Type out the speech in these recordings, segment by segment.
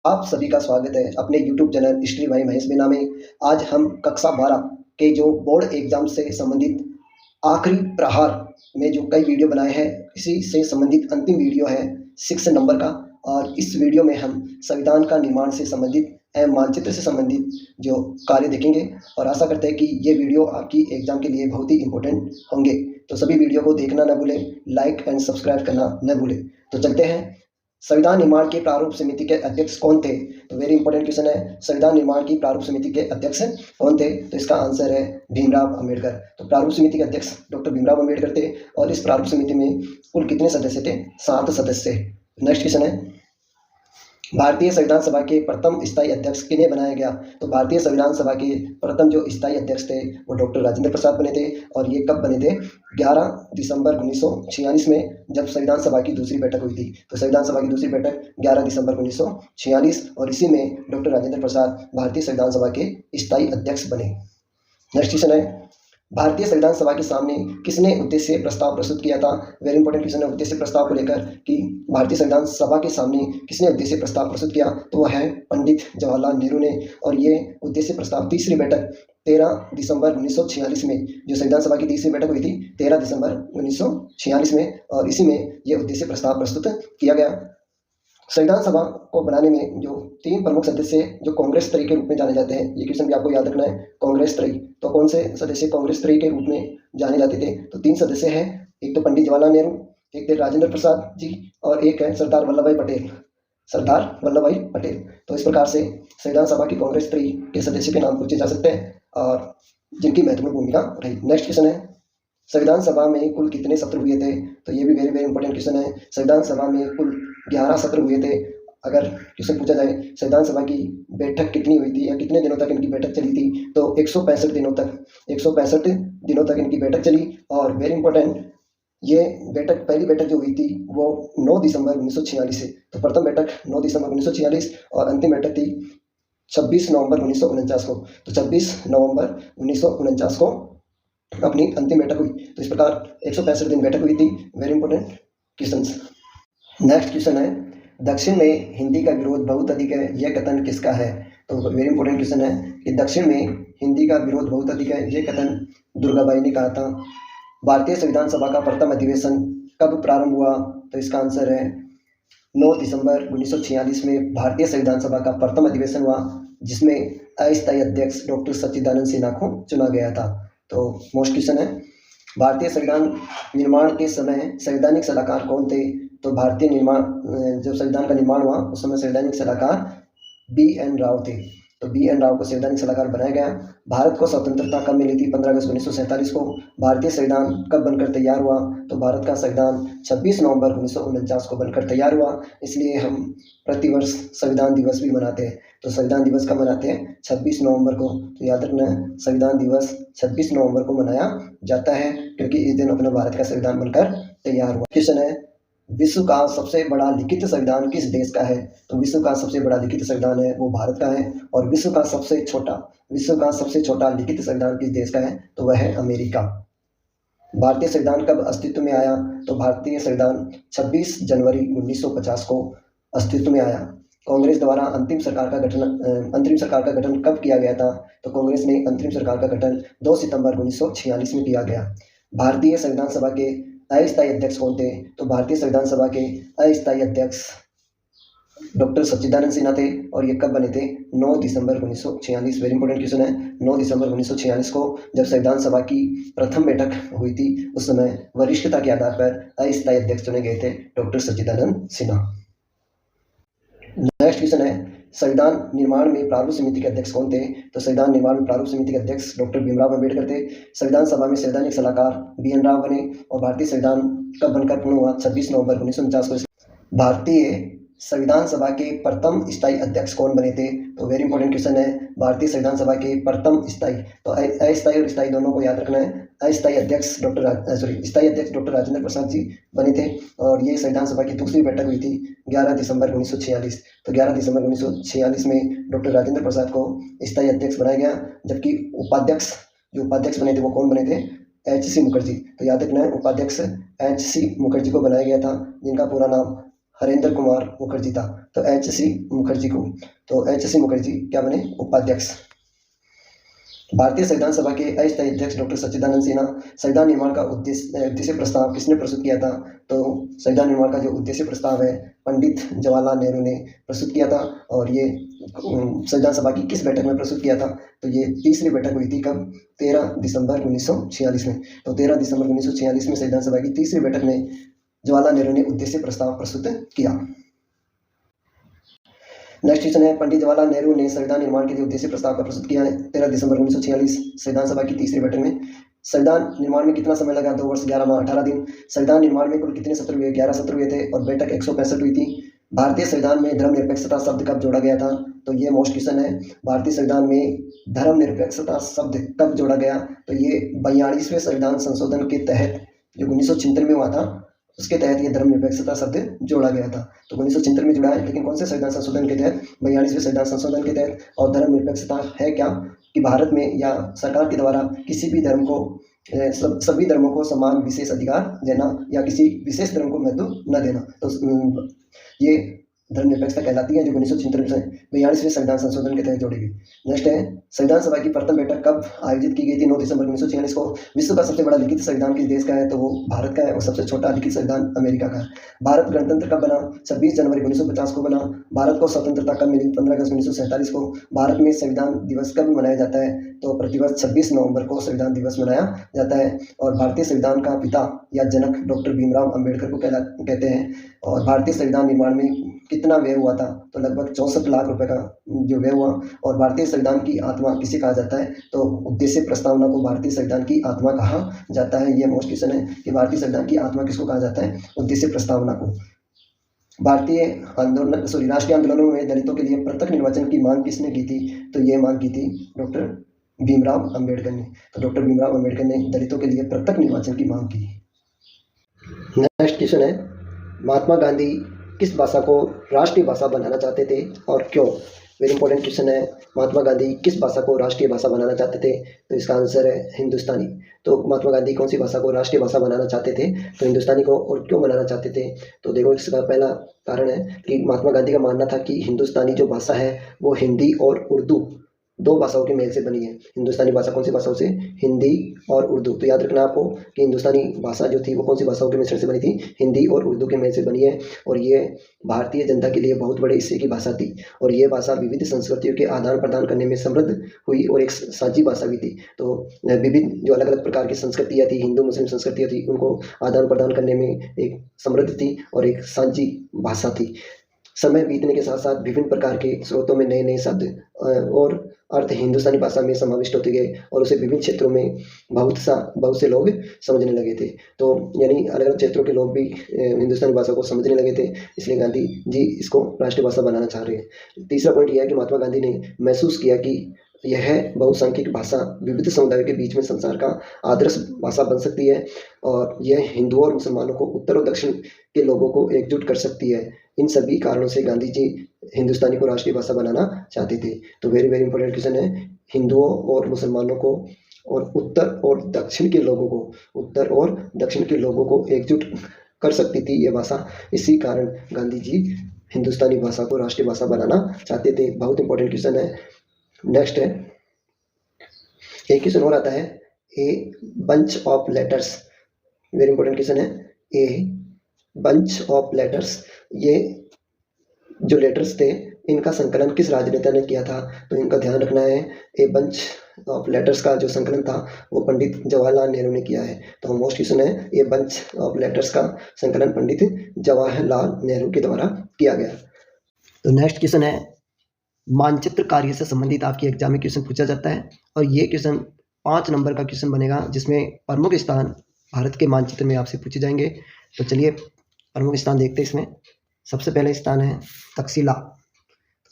आप सभी का स्वागत है अपने YouTube चैनल हिस्ट्री भाई महेश मीना में। आज हम कक्षा 12 के जो बोर्ड एग्जाम से संबंधित आखिरी प्रहार में जो कई वीडियो बनाए हैं, इसी से संबंधित अंतिम वीडियो है 6 नंबर का। और इस वीडियो में हम संविधान का निर्माण से संबंधित एवं मानचित्र से संबंधित जो कार्य देखेंगे और आशा करते हैं कि ये वीडियो आपकी एग्जाम के लिए बहुत ही इंपॉर्टेंट होंगे। तो सभी वीडियो को देखना न भूलें, लाइक एंड सब्सक्राइब करना न भूलें। तो चलते हैं। संविधान निर्माण के प्रारूप समिति के अध्यक्ष कौन थे? तो वेरी इंपॉर्टेंट क्वेश्चन है, संविधान निर्माण की प्रारूप समिति के अध्यक्ष कौन थे? तो इसका आंसर है भीमराव अंबेडकर। तो प्रारूप समिति के अध्यक्ष डॉक्टर भीमराव अंबेडकर थे। और इस प्रारूप समिति में कुल कितने सदस्य थे? 7 सदस्य। नेक्स्ट क्वेश्चन है, भारतीय संविधान सभा के प्रथम स्थायी अध्यक्ष किन्हें बनाया गया? तो भारतीय संविधान सभा के प्रथम जो स्थायी अध्यक्ष थे वो डॉक्टर राजेंद्र प्रसाद बने थे। और ये कब बने थे? 11 दिसंबर 1946 में, जब संविधान सभा की दूसरी बैठक हुई थी। तो संविधान सभा की दूसरी बैठक 11 दिसंबर 1946, और इसी में डॉक्टर राजेंद्र प्रसाद भारतीय संविधान सभा के स्थायी अध्यक्ष बने। नेक्स्ट क्वेश्चन है, भारतीय संविधान सभा के सामने किसने उद्देश्य प्रस्ताव प्रस्तुत किया था? वेरी इंपॉर्टेंट क्वेश्चन है उद्देश्य प्रस्ताव को लेकर कि भारतीय संविधान सभा के सामने किसने उद्देश्य प्रस्ताव प्रस्तुत किया? तो वह है पंडित जवाहरलाल नेहरू ने। और ये उद्देश्य प्रस्ताव तीसरी बैठक 13 दिसंबर 1946 में, जो संविधान सभा की तीसरी बैठक हुई थी 13 दिसंबर 1946 में, और इसी में ये उद्देश्य प्रस्ताव प्रस्तुत किया गया। संविधान सभा को बनाने में जो 3 प्रमुख सदस्य जो कांग्रेस त्रयी के रूप में जाने जाते हैं, ये क्वेश्चन भी आपको याद रखना है, कांग्रेस त्रयी। तो कौन से सदस्य कांग्रेस त्रयी के रूप में जाने जाते थे? तो 3 सदस्य हैं, एक तो पंडित जवाहरलाल नेहरू, एक थे राजेंद्र प्रसाद जी, और एक है सरदार वल्लभ भाई पटेल। सरदार वल्लभ भाई पटेल। तो इस प्रकार से संविधान सभा की कांग्रेस त्रयी के सदस्य के नाम पूछे जा सकते हैं और जिनकी महत्वपूर्ण भूमिका रही। नेक्स्ट क्वेश्चन है, संविधान सभा में कुल कितने सत्र हुए थे? तो ये भी वेरी वेरी इंपॉर्टेंट क्वेश्चन है। संविधान सभा में कुल 11 सत्र हुए थे। अगर क्वेश्चन पूछा जाए संविधान सभा की बैठक कितनी हुई थी या कितने दिनों तक इनकी बैठक चली थी, तो 165 दिनों तक, 165 दिनों तक इनकी बैठक चली। और वेरी इंपॉर्टेंट, ये बैठक, पहली बैठक जो हुई थी वो 9 दिसंबर 1946 से। तो प्रथम बैठक 9 दिसंबर 1946 और अंतिम बैठक थी 26 नवंबर 1949 को। तो 26 नवंबर 1949 को अपनी अंतिम बैठक हुई। तो इस प्रकार 165 दिन बैठक हुई थी। Very important question. Next question है, दक्षिण में हिंदी का विरोध बहुत अधिक है, यह कथन किसका है? तो वेरी इंपॉर्टेंट क्वेश्चन है कि दक्षिण में हिंदी का विरोध बहुत अधिक है, यह कथन दुर्गाबाई ने कहा था। भारतीय संविधान सभा का प्रथम अधिवेशन कब प्रारंभ हुआ? तो इसका आंसर है 9 दिसंबर 1946 में भारतीय संविधान सभा का प्रथम अधिवेशन हुआ, जिसमें अस्थायी अध्यक्ष डॉक्टर सच्चिदानंद सिन्हा को चुना गया था। तो मोस्ट क्वेश्चन है, भारतीय संविधान निर्माण के समय संवैधानिक सलाहकार कौन थे? तो भारतीय निर्माण, जब संविधान का निर्माण हुआ उस समय संवैधानिक सलाहकार B.N. राव थे। तो B.N. राव को संवैधानिक सलाहकार बनाया गया। भारत को स्वतंत्रता कब मिली थी? 15 अगस्त 1947 को। भारतीय संविधान कब बनकर तैयार हुआ? तो भारत का संविधान 26 नवंबर 1949 को बनकर तैयार हुआ। इसलिए हम प्रतिवर्ष संविधान दिवस भी मनाते हैं। तो संविधान दिवस कब मनाते हैं? 26 नवंबर को। तो याद रखना है, संविधान दिवस 26 नवंबर को मनाया जाता है, क्योंकि इस दिन अपना भारत का संविधान बनकर तैयार हुआ। क्वेश्चन है, विश्व का सबसे बड़ा लिखित संविधान किस देश का है? तो विश्व का सबसे बड़ा लिखित संविधान है वो भारत का है। और विश्व का सबसे छोटा लिखित संविधान किस देश का है? तो वह है अमेरिका। भारतीय संविधान कब अस्तित्व में आया? तो भारतीय संविधान 26 जनवरी 1950 को अस्तित्व में आया। कांग्रेस द्वारा अंतरिम सरकार का गठन कब किया गया था? तो कांग्रेस ने अंतरिम सरकार का गठन 2 सितंबर 1946 में किया गया। भारतीय संविधान सभा के अस्थायी अध्यक्ष कौन थे? तो भारतीय संविधान सभा के अस्थायी अध्यक्ष डॉक्टर सच्चिदानंद सिन्हा थे। और ये कब बने थे? 9 दिसंबर 1946। वेरी इंपॉर्टेंट क्वेश्चन है, 9 दिसंबर 1946 को जब संविधान सभा की प्रथम बैठक हुई थी, उस समय वरिष्ठता के आधार पर अस्थायी अध्यक्ष चुने गए थे डॉक्टर सच्चिदानंद सिन्हा। नेक्स्ट क्वेश्चन है, संविधान निर्माण में प्रारूप समिति के अध्यक्ष कौन थे? तो संविधान निर्माण में प्रारूप समिति के अध्यक्ष डॉक्टर भीमराव अंबेडकर थे। संविधान सभा में संवैधानिक सलाहकार B.N. राव बने। और भारतीय संविधान कब बनकर पूर्ण हुआ? 26 नवंबर 1949 को। भारतीय संविधान सभा के प्रथम स्थायी अध्यक्ष कौन बने थे? तो वेरी इंपॉर्टेंट क्वेश्चन है, भारतीय संविधान सभा के प्रथम स्थायी, तो अस्थायी और स्थायी दोनों को याद रखना है। स्थायी अध्यक्ष डॉक्टर राजेंद्र प्रसाद जी बने थे। और ये संविधान सभा की दूसरी बैठक हुई थी 11 दिसंबर 1946। तो 11 दिसंबर 1946 में डॉक्टर राजेंद्र प्रसाद को स्थायी अध्यक्ष बनाया गया, जबकि उपाध्यक्ष बने थे वो कौन बने थे? H.C. मुखर्जी। तो याद रखना है, उपाध्यक्ष H.C. मुखर्जी को बनाया गया था, जिनका पूरा नाम हरेंद्र कुमार मुखर्जी था। तो एच.सी. मुखर्जी को, तो एच.सी. मुखर्जी क्या बने? उपाध्यक्ष। भारतीय संविधान सभा के अस्थायी अध्यक्ष डॉक्टर सच्चिदानंद सिन्हा। संविधान निर्माण का उद्देश्य प्रस्ताव किसने प्रस्तुत किया था? तो संविधान निर्माण का जो उद्देश्य प्रस्ताव है पंडित जवाहरलाल नेहरू ने प्रस्तुत किया था। और ये संविधान सभा की किस बैठक में प्रस्तुत किया था? तो ये तीसरी बैठक हुई थी कब? 13 दिसंबर 1946 में। तो 13 दिसंबर 1946 में संविधान सभा की तीसरी बैठक में जवाहरलाल नेहरू ने उद्देश्य प्रस्ताव प्रस्तुत किया। नेक्स्ट क्वेश्चन है, पंडित जवाहरलाल नेहरू ने संविधान निर्माण के लिए उद्देश्य प्रस्ताव का प्रस्तुत किया है 13 दिसंबर 1946 संविधान सभा की तीसरी बैठक में। संविधान निर्माण में कितना समय लगा? 2 वर्ष 11 माह 18 दिन। संविधान निर्माण में कुल कितने सत्र हुए? 11 सत्र हुए थे और बैठक 165 हुई थी। भारतीय संविधान में धर्मनिरपेक्षता शब्द कब जोड़ा गया था? तो ये मोस्ट क्वेश्चन है। भारतीय संविधान में धर्मनिरपेक्षता शब्द कब जोड़ा गया? तो ये 42वें संविधान संशोधन के तहत जो 1976 में हुआ था उसके तहत ये धर्मनिरपेक्षता शब्द जोड़ा गया था। तो 1976 में जुड़ा है, लेकिन कौन से संविधान संशोधन के तहत? 42वें संविधान संशोधन के तहत। और धर्मनिरपेक्षता है क्या? कि भारत में या सरकार के द्वारा किसी भी धर्म को सभी धर्मों को समान विशेष अधिकार देना या किसी विशेष धर्म को महत्व न देना। तो ये धर्मनिरपेक्षता कहलाती है, जो 1976 से 42वें संविधान संशोधन के तहत जोड़ी गई। नेक्स्ट है, संविधान सभा की प्रथम बैठक कब आयोजित की गई थी? 9 दिसंबर 1946 को। विश्व का सबसे बड़ा लिखित संविधान किस देश का है? तो वो भारत का है। और सबसे छोटा लिखित संविधान अमेरिका का है। भारत गणतंत्र कब बना? 26 जनवरी 1950 को बना। भारत को स्वतंत्रता कब मिली? 15 अगस्त 1947 को। भारत में संविधान दिवस कब मनाया जाता है? तो प्रतिवर्ष 26 नवंबर को संविधान दिवस मनाया जाता है। और भारतीय संविधान का पिता या जनक डॉक्टर भीमराव अम्बेडकर को कहते हैं। और भारतीय संविधान निर्माण में कितना व्यय हुआ था? तो लगभग 64 लाख रुपए का जो व्यय हुआ। और भारतीय संविधान की आत्मा किसे कहा जाता है? तो उद्देश्य प्रस्तावना को भारतीय संविधान की आत्मा कहा जाता है। यह मोस्ट क्वेश्चन है कि भारतीय संविधान की आत्मा किसको कहा जाता है? उद्देश्य प्रस्तावना को। राष्ट्रीय आंदोलनों में दलितों के लिए पृथक निर्वाचन की मांग किसने की थी? तो ये मांग की थी डॉक्टर भीमराव अम्बेडकर ने। तो डॉक्टर भीमराव अम्बेडकर ने दलितों के लिए पृथक निर्वाचन की मांग की। नेक्स्ट क्वेश्चन है, महात्मा गांधी किस भाषा को राष्ट्रीय भाषा बनाना चाहते थे और क्यों? वेरी इंपॉर्टेंट क्वेश्चन है। महात्मा गांधी किस भाषा को राष्ट्रीय भाषा बनाना चाहते थे? तो इसका आंसर है हिंदुस्तानी। तो महात्मा गांधी कौन सी भाषा को राष्ट्रीय भाषा बनाना चाहते थे? तो हिंदुस्तानी को। और क्यों बनाना चाहते थे? तो देखो, इसका पहला कारण है कि महात्मा गांधी का मानना था कि हिंदुस्तानी जो भाषा है वो हिंदी और उर्दू 2 भाषाओं के मेल से बनी है। हिंदुस्तानी भाषा कौन सी भाषाओं से? हिंदी और उर्दू। तो याद रखना आपको कि हिंदुस्तानी भाषा जो थी वो कौन सी भाषाओं के मिश्रण से बनी थी? हिंदी और उर्दू के मेल से बनी है। और ये भारतीय जनता के लिए बहुत बड़े हिस्से की भाषा थी। और ये भाषा विविध संस्कृतियों के आदान प्रदान करने में समृद्ध हुई और एक साझी भाषा भी थी। तो विविध जो अलग अलग प्रकार की संस्कृतियाँ थी, हिंदू मुस्लिम संस्कृतियाँ थी, उनको आदान प्रदान करने में एक समृद्ध थी और एक साझी भाषा थी। समय बीतने के साथ साथ विभिन्न प्रकार के स्रोतों में नए नए शब्द और अर्थ हिंदुस्तानी भाषा में समाविष्ट होते गए और उसे विभिन्न क्षेत्रों में बहुत से लोग समझने लगे थे। तो यानी अलग अलग क्षेत्रों के लोग भी हिंदुस्तानी भाषा को समझने लगे थे, इसलिए गांधी जी इसको राष्ट्रीय भाषा बनाना चाह रहे हैं। तीसरा पॉइंट यह है कि महात्मा गांधी ने महसूस किया कि यह बहुसंख्यक भाषा विविध समुदायों के बीच में संसार का आदर्श भाषा बन सकती है और यह हिंदुओं और मुसलमानों को उत्तर और दक्षिण के लोगों को एकजुट कर सकती है। इन सभी कारणों से गांधी जी हिंदुस्तानी को राष्ट्रीय भाषा बनाना चाहते थे। तो वेरी वेरी इंपॉर्टेंट क्वेश्चन है, हिंदुओं और मुसलमानों को और उत्तर और दक्षिण के लोगों को एकजुट कर सकती थी ये भाषा। इसी कारण गांधी जी हिंदुस्तानी भाषा को राष्ट्रीय भाषा बनाना चाहते थे। बहुत इंपॉर्टेंट क्वेश्चन है। नेक्स्ट है, एक क्वेश्चन और आता है, a bunch of letters. Very important question है, ए बंच ऑफ लेटर्स। ये जो लेटर्स थे इनका संकलन किस राजनेता ने किया था? तो इनका ध्यान रखना है, ए बंच ऑफ लेटर्स का जो संकलन था वो पंडित जवाहरलाल नेहरू ने किया है। तो मोस्ट क्वेश्चन है, ए बंच ऑफ लेटर्स का संकलन पंडित जवाहरलाल नेहरू के द्वारा किया गया। तो नेक्स्ट क्वेश्चन है, मानचित्र कार्य से संबंधित आपके एग्जाम में क्वेश्चन पूछा जाता है और ये क्वेश्चन 5 नंबर का क्वेश्चन बनेगा, जिसमें प्रमुख स्थान भारत के मानचित्र में आपसे पूछे जाएंगे। तो चलिए प्रमुख स्थान देखते हैं। इसमें सबसे पहले स्थान है तक्षशिला।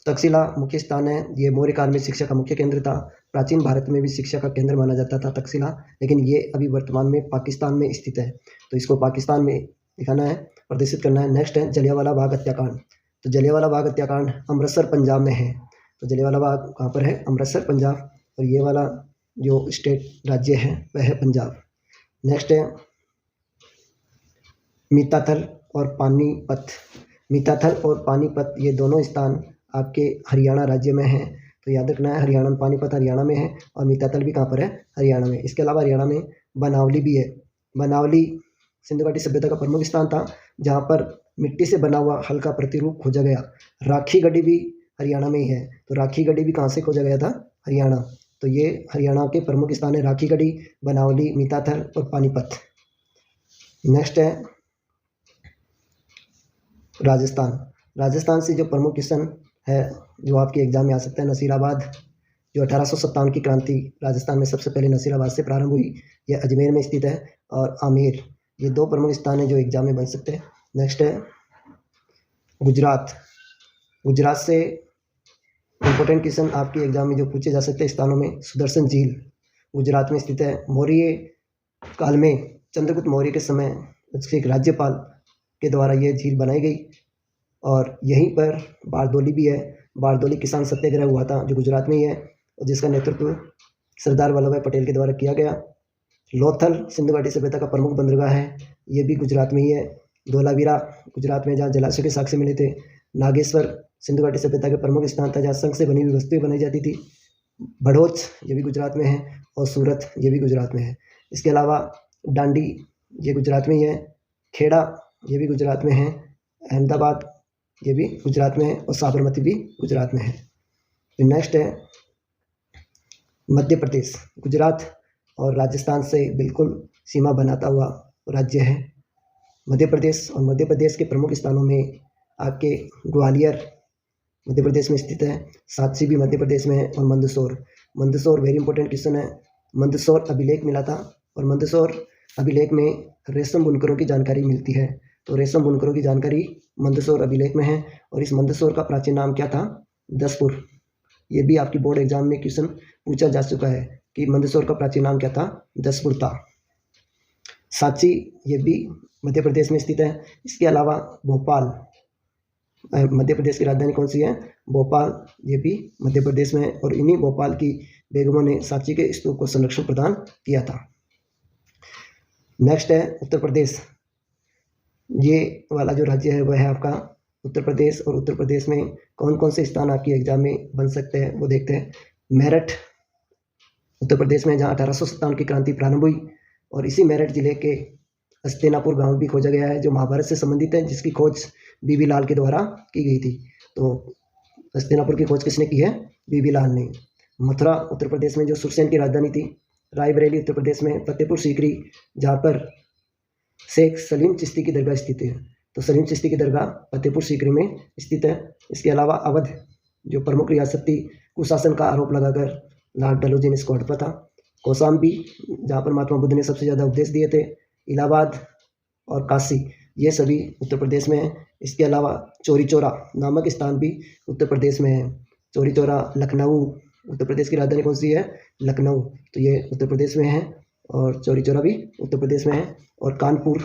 तक्षशिला मुख्य स्थान है, ये मौर्य काल में शिक्षा का मुख्य केंद्र था। प्राचीन भारत में भी शिक्षा का केंद्र माना जाता था तक्षशिला, लेकिन ये अभी वर्तमान में पाकिस्तान में स्थित है। तो इसको पाकिस्तान में दिखाना है, प्रदर्शित करना है। नेक्स्ट है जलियांवाला बाग हत्याकांड। तो जलियांवाला बाग हत्याकांड अमृतसर पंजाब में है। तो जलियांवाला बाग कहाँ पर है? अमृतसर पंजाब। और ये वाला जो स्टेट राज्य है वह है पंजाब। नेक्स्ट है मीताथल और पानीपत। मिताथल और पानीपत ये दोनों स्थान आपके हरियाणा राज्य में हैं। तो याद रखना है, हरियाणा में पानीपत हरियाणा में है और मिताथल भी कहाँ पर है, हरियाणा में। इसके अलावा हरियाणा में बनावली भी है। बनावली सिंधु घाटी सभ्यता का प्रमुख स्थान था, जहाँ पर मिट्टी से बना हुआ हल्का प्रतिरूप खोजा गया। राखी गढ़ी भी हरियाणा में ही है। तो राखी गढ़ी भी कहाँ से खोजा गया था, हरियाणा। तो ये हरियाणा के प्रमुख स्थान है, राखी गढ़ी, बनावली, मिताथल और पानीपत। नेक्स्ट है राजस्थान। राजस्थान से जो प्रमुख स्थान है जो आपके एग्जाम में आ सकता है, नसीराबाद, जो 1857 की क्रांति राजस्थान में सबसे पहले नसीराबाद से प्रारंभ हुई, यह अजमेर में स्थित है। और आमेर, ये दो प्रमुख स्थान हैं जो एग्जाम में बन सकते हैं। नेक्स्ट है गुजरात। गुजरात से इंपॉर्टेंट क्वेश्चन आपके एग्जाम में जो पूछे जा सकते हैं स्थानों में, सुदर्शन झील गुजरात में स्थित है। मौर्य काल में चंद्रगुप्त मौर्य के समय उसके एक राज्यपाल के द्वारा यह झील बनाई गई। और यहीं पर बारदोली भी है। बारदोली किसान सत्याग्रह हुआ था जो गुजरात में ही है और जिसका नेतृत्व सरदार वल्लभ भाई पटेल के द्वारा किया गया। लोथल सिंधु घाटी सभ्यता का प्रमुख बंदरगाह है, ये भी गुजरात में ही है। धोलावीरा गुजरात में, जहाँ जलाशय के साक्ष्य मिले थे। नागेश्वर सिंधु घाटी सभ्यता का प्रमुख स्थान था, जहाँ शंख से बनी हुई वस्तुएं बनाई जाती थी। भड़ोच ये भी गुजरात में है और सूरत ये भी गुजरात में है। इसके अलावा डांडी ये गुजरात में ही है। खेड़ा ये भी गुजरात में है। अहमदाबाद ये भी गुजरात में है और साबरमती भी गुजरात में है। फिर नेक्स्ट है मध्य प्रदेश। गुजरात और राजस्थान से बिल्कुल सीमा बनाता हुआ राज्य है मध्य प्रदेश। और मध्य प्रदेश के प्रमुख स्थानों में आपके ग्वालियर मध्य प्रदेश में स्थित है, सांची भी मध्य प्रदेश में है और Mandsaur. Mandsaur very important question है। मंदसौर अभिलेख मिला था और मंदसौर अभिलेख में रेशम बुनकरों की जानकारी मिलती है। तो रेशम बुनकरों की जानकारी मंदसौर अभिलेख में है। और इस मंदसौर का प्राचीन नाम क्या था, दसपुर। ये भी आपकी बोर्ड एग्जाम में क्वेश्चन पूछा जा चुका है कि मंदसौर का प्राचीन नाम क्या था, दसपुर था। सांची ये भी मध्य प्रदेश में स्थित है। इसके अलावा भोपाल, मध्य प्रदेश की राजधानी कौन सी है, भोपाल, ये भी मध्य प्रदेश में है। और इन्हीं भोपाल की बेगमों ने सांची के स्तूप को संरक्षण प्रदान किया था। नेक्स्ट है उत्तर प्रदेश। ये वाला जो राज्य है वह है आपका उत्तर प्रदेश। और उत्तर प्रदेश में कौन कौन से स्थान आपकी एग्जाम में बन सकते हैं वो देखते हैं। मेरठ उत्तर प्रदेश में, जहाँ 1857 की क्रांति प्रारंभ हुई। और इसी मेरठ जिले के हस्तिनापुर गांव भी खोजा गया है जो महाभारत से संबंधित है, जिसकी खोज बीबी लाल के द्वारा की गई थी। तो हस्तिनापुर की खोज किसने की है, बीबी लाल ने। मथुरा उत्तर प्रदेश में जो सुरसेन की राजधानी थी। रायबरेली उत्तर प्रदेश में, फतेहपुर सीकरी जहाँ पर शेख सलीम चिश्ती की दरगाह स्थित है। तो सलीम चिश्ती की दरगाह फतेहपुर सीकरी में स्थित है। इसके अलावा अवध जो प्रमुख रियासत थी, कुशासन का आरोप लगाकर लॉर्ड डलहौजी ने इसको हड़पा था। कौशाम्बी जहाँ पर महात्मा बुद्ध ने सबसे ज़्यादा उपदेश दिए थे। इलाहाबाद और काशी ये सभी उत्तर प्रदेश में है। इसके अलावा चौरी चौरा नामक स्थान भी उत्तर प्रदेश में है। चौरी चौरा लखनऊ, उत्तर प्रदेश की राजधानी कौन सी है, लखनऊ, तो ये उत्तर प्रदेश में है। और चौरी चौरा भी उत्तर प्रदेश में है। और कानपुर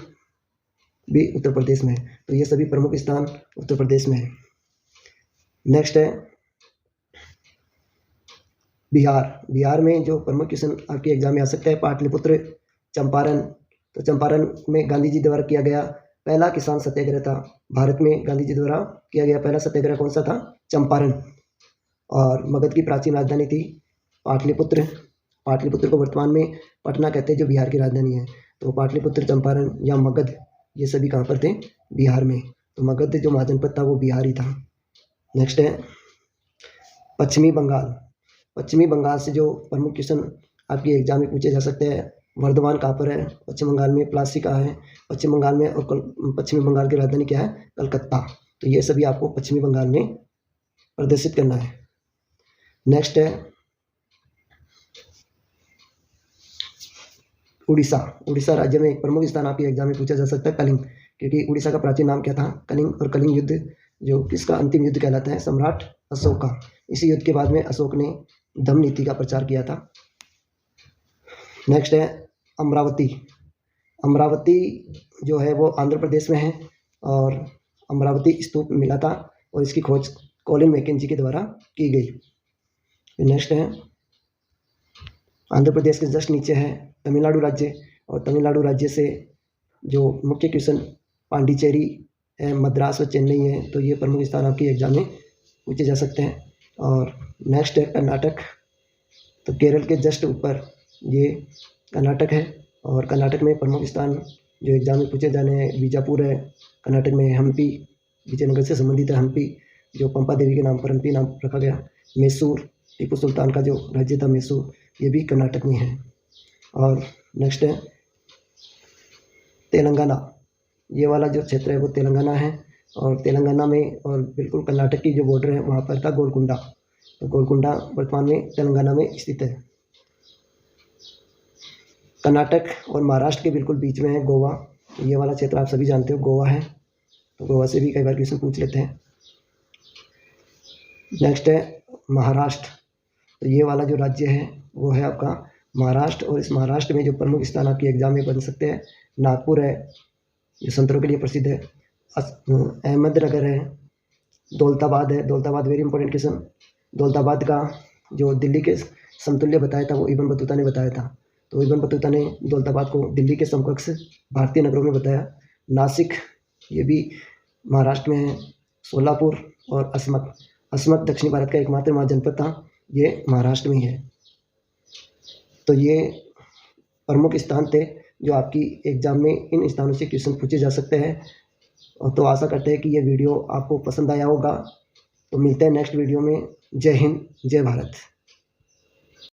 भी उत्तर प्रदेश में है। तो ये सभी प्रमुख स्थान उत्तर प्रदेश में है। नेक्स्ट है बिहार। बिहार में जो प्रमुख क्वेश्चन आपके एग्जाम में आ सकता है, पाटलिपुत्र, चंपारण। तो चंपारण में गांधी जी द्वारा किया गया पहला किसान सत्याग्रह था। भारत में गांधी जी द्वारा किया गया पहला सत्याग्रह कौन सा था, चंपारण। और मगध की प्राचीन राजधानी थी पाटलिपुत्र। पाटलिपुत्र को वर्तमान में पटना कहते हैं जो बिहार की राजधानी है। तो पाटलिपुत्र, चंपारण या मगध ये सभी कहाँ पर थे, बिहार में। तो मगध जो महाजनपद था वो बिहार ही था। नेक्स्ट है पश्चिमी बंगाल। पश्चिमी बंगाल से जो प्रमुख क्वेश्चन आपके एग्जाम में पूछे जा सकते हैं, वर्धमान कहाँ पर है, पश्चिम बंगाल में। प्लासी कहाँ है, पश्चिम बंगाल में। और पश्चिमी बंगाल की राजधानी क्या है, कलकत्ता। तो ये सभी आपको पश्चिमी बंगाल में प्रदर्शित करना है। नेक्स्ट है उड़ीसा। उड़ीसा राज्य में एक प्रमुख स्थान आपके एग्जाम में पूछा जा सकता है, कलिंग। क्योंकि उड़ीसा का प्राचीन नाम क्या था, कलिंग। और कलिंग युद्ध जो किसका अंतिम युद्ध कहलाता है, सम्राट अशोक का। इसी युद्ध के बाद में अशोक ने दम नीति का प्रचार किया था। नेक्स्ट है अमरावती। अमरावती जो है वो आंध्र प्रदेश में है। और अमरावती स्तूप मिला था और इसकी खोज कॉलिन मैकेंजी के द्वारा की गई। नेक्स्ट है आंध्र प्रदेश के जस्ट नीचे है तमिलनाडु राज्य। और तमिलनाडु राज्य से जो मुख्य क्वेश्चन पांडिचेरी मद्रास और चेन्नई है, तो ये प्रमुख स्थान आपके एग्जाम में पूछे जा सकते हैं। और नेक्स्ट है कर्नाटक। तो केरल के जस्ट ऊपर ये कर्नाटक है, और कर्नाटक में प्रमुख स्थान जो एग्जाम में पूछे जाने हैं, बीजापुर है, कर्नाटक में हम्पी, विजयनगर से संबंधित है हम्पी, जो पंपा देवी के नाम पर हम्पी नाम रखा गया। मैसूर, टीपू सुल्तान का जो राज्य था मैसूर, ये भी कर्नाटक में है। और नेक्स्ट है तेलंगाना। ये वाला जो क्षेत्र है वो तेलंगाना है, और तेलंगाना में और बिल्कुल कर्नाटक की जो बॉर्डर है वहाँ पर था गोलकुंडा। तो गोलकुंडा वर्तमान में तेलंगाना में स्थित है। कर्नाटक और महाराष्ट्र के बिल्कुल बीच में है गोवा। ये वाला क्षेत्र आप सभी जानते हो गोवा है, तो गोवा से भी कई बार क्वेश्चन पूछ लेते हैं। नेक्स्ट है महाराष्ट्र। तो ये वाला जो राज्य है वो है आपका महाराष्ट्र, और इस महाराष्ट्र में जो प्रमुख स्थान आपके एग्जाम में बन सकते हैं, नागपुर है जो संतरों के लिए प्रसिद्ध है, अहमदनगर है, दौलताबाद है। Daulatabad very important question. Daulatabad का जो दिल्ली के समतुल्य बताया था वो इब्न बतूता ने बताया था, तो इब्न बतूता ने दौलताबाद को दिल्ली के समकक्ष भारतीय नगरों में बताया। नासिक, ये भी महाराष्ट्र में है। सोलापुर और अस्मक दक्षिण भारत का एकमात्र महाजनपद था, ये महाराष्ट्र में ही है। तो ये प्रमुख स्थान थे जो आपकी एग्जाम में इन स्थानों से क्वेश्चन पूछे जा सकते हैं। और तो आशा करते हैं कि ये वीडियो आपको पसंद आया होगा। तो मिलते हैं नेक्स्ट वीडियो में। जय हिंद, जय भारत।